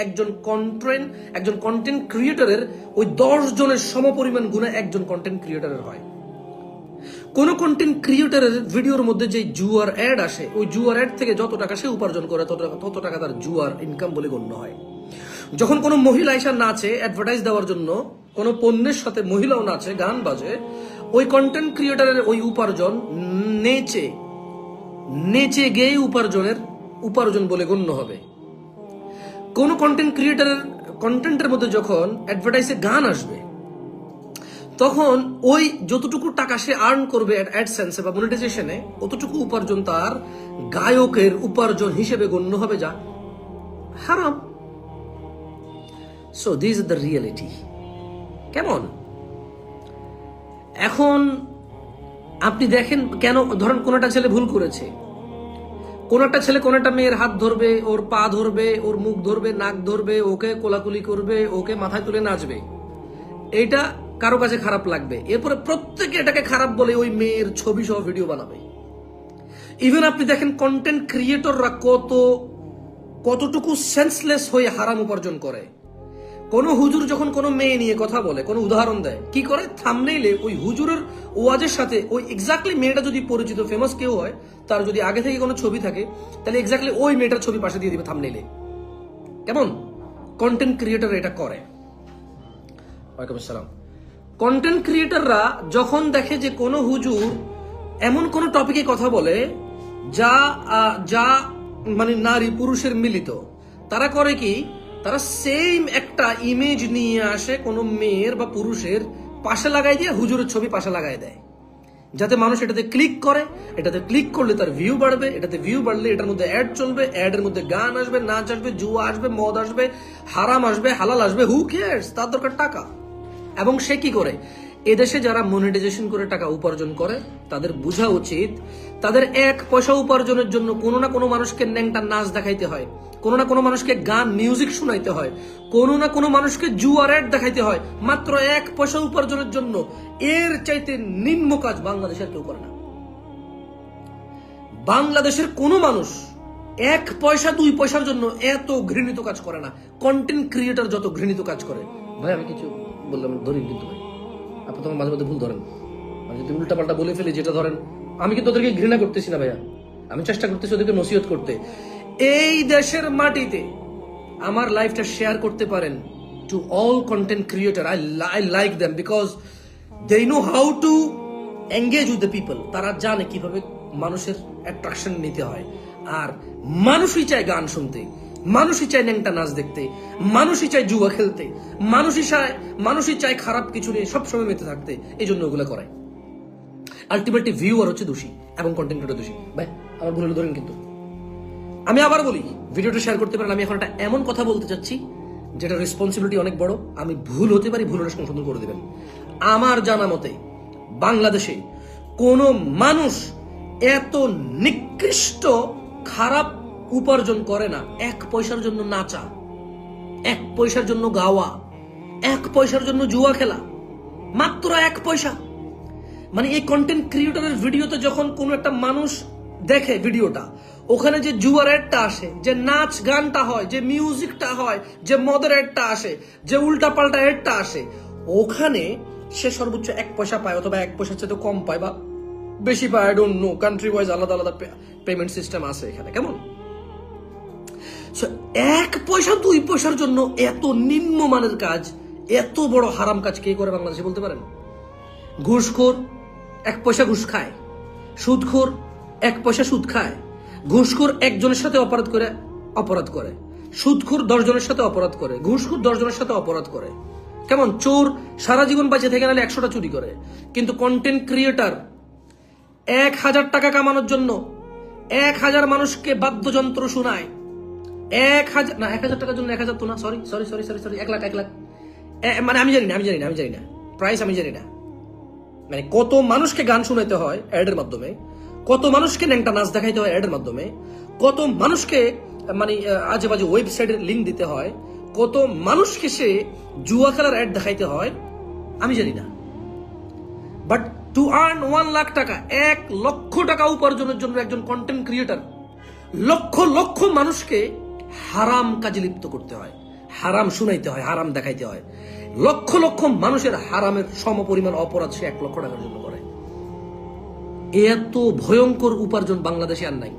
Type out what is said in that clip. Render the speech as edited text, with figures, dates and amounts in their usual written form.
একজন কন্টেন্ট ক্রিয়েটরের ওই 10 জনের সমপরিমাণ গুণে একজন কন্টেন্ট ক্রিয়েটরের হয়। কোন কন্টেন্ট ক্রিয়েটরের ভিডিওর মধ্যে যে জুয়ার অ্যাড আসে, ওই জুয়ার অ্যাড থেকে যত টাকা সে উপার্জন করে তত টাকা তার জুয়ার ইনকাম বলে গণ্য হয়। যখন কোনো মহিলা এসে নাচে অ্যাডভার্টাইজ দেওয়ার জন্য, কোনো পণ্যের সাথে মহিলাও নাচে, গান বাজে, ওই কন্টেন্ট ক্রিয়েটরের ওই উপার্জন নেচে গেয়ে উপার্জন বলে গণ্য হবে। কোন কন্টেন্ট ক্রিয়েটরের কন্টেন্টের মধ্যে যখন অ্যাডভার্টাইজে গান আসবে, তখন ওই যতটুকু টাকা সে আর্ন করবে অ্যাডসেন্সে বা মনিটাইজেশনে, অতটুকু উপার্জন তার গায়কের উপার্জন হিসেবে গণ্য হবে, যা হারাম। So this is the reality. কেমন? এখন আপনি দেখেন, কেন ধরেন কোন একটা ছেলে ভুল করেছে, কোন একটা ছেলে কোন একটা মেয়ের হাত ধরবে, ওর পা ধরবে, ওর মুখ ধরবে, নাক ধরবে, ওকে কোলাকুলি করবে, ওকে মাথায় তুলে নাচবে, এইটা কারো কাছে খারাপ লাগবে। এরপরে প্রত্যেকে এটাকে খারাপ বলে ওই মেয়ের ছবি সহ ভিডিও বানাবে। ইভেন আপনি দেখেন কন্টেন্ট ক্রিয়েটররা কতটুকু সেন্সলেস হয়ে হারাম উপার্জন করে। কোন হুজুর যখন কোনো মেয়ে নিয়ে কথা বলে, কোনো উদাহরণ দেয়, কি করে? থাম্বনেইলে ওই হুজুরের ওয়াজের সাথে ওই এক্স্যাক্টলি মেয়েটা যদি পরিচিত ফেমাস কেউ হয়, তার যদি আগে থেকে কোনো ছবি থাকে, তাহলে এক্স্যাক্টলি ওই মেয়েটার ছবি পাশে দিয়ে দিবে থাম্বনেইলে। কেমন? কন্টেন্ট ক্রিয়েটর এটা করে। ওয়ালাইকুম আসসালাম। কন্টেন্ট ক্রিয়েটররা যখন দেখে যে কোনো হুজুর এমন কোন টপিকে কথা বলে যা মানে নারী পুরুষের মিলিত, তারা করে কি? তারা সেম একটা ইমেজ নিয়ে আসে কোনো মেয়ের বা পুরুষের পাশে লাগাই দিয়ে হুজুরের ছবি পাশে লাগাই দেয়, যাতে মানুষ এটাতে ক্লিক করে। এটাতে ক্লিক করলে তার ভিউ বাড়বে, এটাতে ভিউ বাড়লে এটার মধ্যে অ্যাড চলবে, অ্যাডের মধ্যে গান আসবে, নাচ আসবে, জুয়া আসবে, মদ আসবে, হারাম আসবে, হালাল আসবে, হু কেয়ার্স? তার দরকার টাকা। এবং সে কি করে? এদেশে যারা মনিটাইজেশন করে টাকা উপার্জন করে, তাদের বোঝা উচিত তাদের 1 পয়সা উপার্জনের জন্য কোনো না কোনো মানুষকে ন্যাংটা নাচ দেখাইতে হয়, কোনো না কোনো মানুষকে গান মিউজিক শোনাইতে হয়, কোনো না কোনো মানুষকে জুয়ার অ্যাড দেখাইতে হয়, মাত্র 1 পয়সা উপার্জনের জন্য। এর চাইতে নিম্ন কাজ বাংলাদেশের কেউ করে না। বাংলাদেশের কোনো মানুষ 1 পয়সা 2 পয়সার জন্য এত ঘৃণিত কাজ করে না কন্টেন্ট ক্রিয়েটর যত ঘৃণিত কাজ করে। ভাই আমি কিছু বললাম ধরেন, কিন্তু ভাই আপনি তোমার মাঝে মধ্যে ভুল ধরেন, মানে যদি উল্টা পাল্টা বলে ফেলি যেটা ধরেন, আমি কিন্তু ওদেরকে ঘৃণা করতেছি না ভাইয়া, আমি চেষ্টা করতেছি ওদেরকে নসিহত করতে। এই দেশের মাটিতে আমার লাইফটা শেয়ার করতে পারেন to all content creator. I like them because they know how to engage with the people. তারা জানে কিভাবে মানুষের অ্যাট্রাকশন নিতে হয়। আর মানুষই চায় গান শুনতে, মানুষই চায় ন্যাংটা নাচ দেখতে, মানুষই চায় জুয়া খেলতে, মানুষই চায় খারাপ কিছু নিয়ে সবসময় মেতে থাকতে। এই জন্য ওগুলো করে। আলটিমেটলি ভিউয়ার হচ্ছে দোষী এবং কন্টেন্ট ক্রিয়েটর দোষী। ভাই আমার ভুল হলে ধরেন, কিন্তু আমি আবার বলি, ভিডিওটা শেয়ার করতে পারেন। আমি এখন একটা এমন কথা বলতে চাচ্ছি যেটা রেসপন্সিবিলিটি অনেক বড়। আমি ভুল হতে পারি, ভুল হলে সংশোধন করে দেবেন। আমার জানা মতে বাংলাদেশে কোন মানুষ এত নিকৃষ্ট খারাপ উপার্জন করে না 1 পয়সার জন্য নাচা, 1 পয়সার জন্য গাওয়া, 1 পয়সার জন্য জুয়া খেলা, মাত্র 1 পয়সা। মানে এই কন্টেন্ট ক্রিয়েটরের ভিডিওতে যখন কোনো একটা মানুষ দেখে ভিডিওটা, ওখানে যে জুয়ার অ্যাডটা আসে, যে নাচ গানটা হয়, যে মিউজিকটা হয়, যে মদের অ্যাডটা আসে, যে উল্টা পাল্টা অ্যাডটা আসে, ওখানে সে সর্বোচ্চ 1 পয়সা পায়, অথবা 1 পয়সার চেয়ে কম পায় বা বেশি পায়। I don't know, country wise আলাদা আলাদা পেমেন্ট সিস্টেম আছে এখানে। কেমন? 1 পয়সা 2 পয়সার জন্য এত নিম্নমানের কাজ, এত বড় হারাম কাজ কে করে বাংলাদেশে বলতে পারেন? ঘুষখোর 1 পয়সা ঘুষ খায়, সুদখোর 1 পয়সা সুদ খায়, ঘুষখোর একজনের সাথে অপরাধ করে, সুদখোর 10 জনের সাথে অপরাধ করে, ঘুষখোর 10 জনের সাথে অপরাধ করে। কেমন? চোর সারা জীবন বাঁচে থেকে গেলে 100টা চুরি করে। কিন্তু কন্টেন্ট ক্রিয়েটর 1000 টাকা কামানোর জন্য 1000 মানুষকে বাদ্যযন্ত্র শোনায়। 1000 টাকার জন্য 1000 তো না, সরি 1 লাখ। মানে আমি জানি না প্রাইস, আমি জানি না। মানে কত মানুষকে গান শোনাইতে হয় অ্যাডের মাধ্যমে, কত মানুষকে ন্যাংটা নাচ দেখাইতে হয় অ্যাডের মাধ্যমে, কত মানুষকে মানে আজে বাজে ওয়েবসাইটের লিঙ্ক দিতে হয়, কত মানুষকে সে জুয়া খেলার অ্যাড দেখাইতে হয়, আমি জানি না। বাট টু আর্ন 1 লাখ টাকা, 1 লক্ষ টাকা উপার্জনের জন্য একজন কন্টেন্ট ক্রিয়েটর লক্ষ লক্ষ মানুষকে হারাম কাজে লিপ্ত করতে হয়। হারাম শুনাইতে হয়, হারাম দেখাইতে হয়। লক্ষ লক্ষ মানুষের হারামের সমপরিমাণ অপরাধ সে 1 লক্ষ টাকার জন্য করে। এত ভয়ঙ্কর উপার্জন বাংলাদেশে আর নাই।